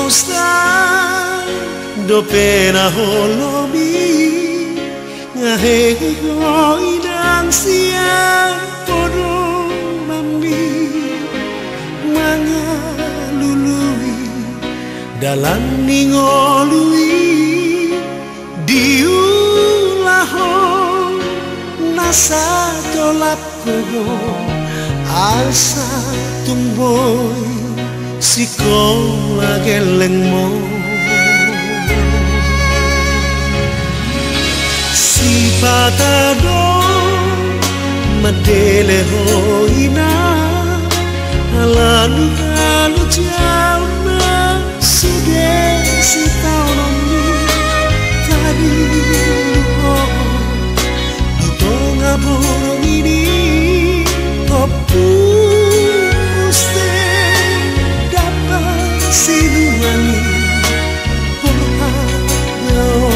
Mustan do pena holomi ngahe ko inang siang podo mami mangalului dalam ningolui diulaho nasa tolap kogo asa tumboy sikola gelengmo si patado madele hoina lalu lalu jauh na sudah si taonomi tadi luho itu ngaborong ini topu sinuani porhao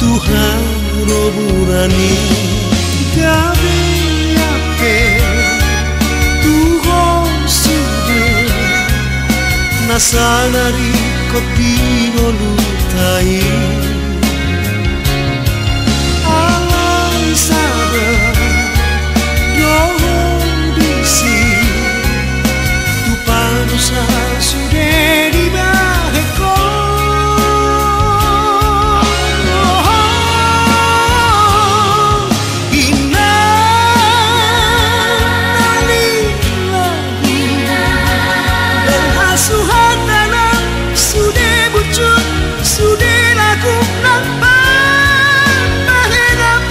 Tuhan roburani gabe yape Tuhan sude nasanari kopi ngolutai alai sabar dohong disi tu panusa sudah dibaheko inali lagi dan asuhan tanah sudah bucut sudah laku nampak menghadap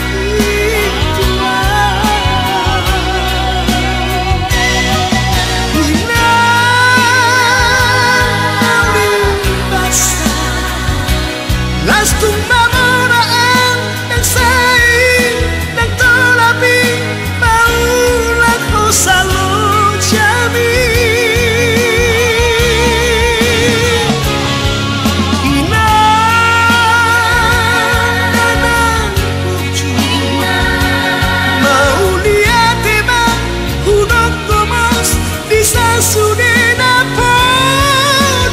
Las tumba moraan ng saing ng tolapi paulat ko sa lojami inananan puju mauliate ba hunok gomos bisa sudena po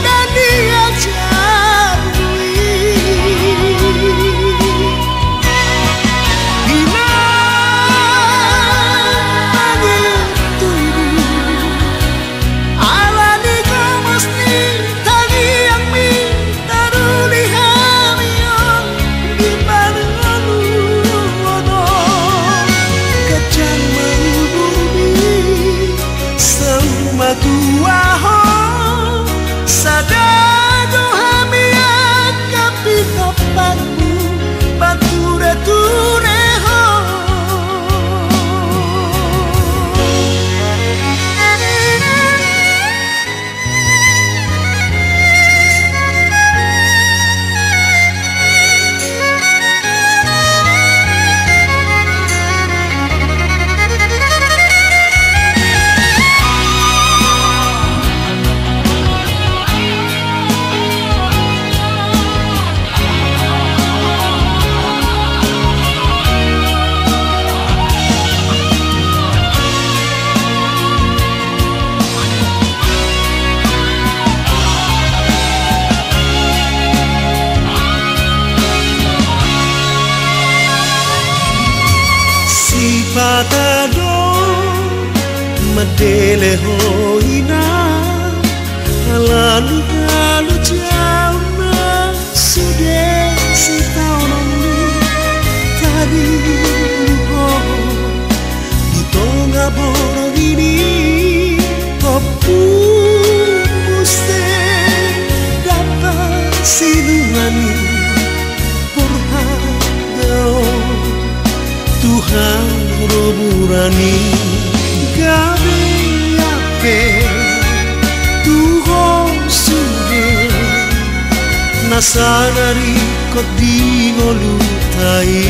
dan diajar Tuaho sadado hamia kapi kapakmu bature tureho patado madele hoina lalu lalu jauh na sudah si taonomi tadi luho di tengah borong ini kopu muste dapat sinuani porhao Tuhan roburani gabe yape Tuhan sude nasanari kodi ngolutai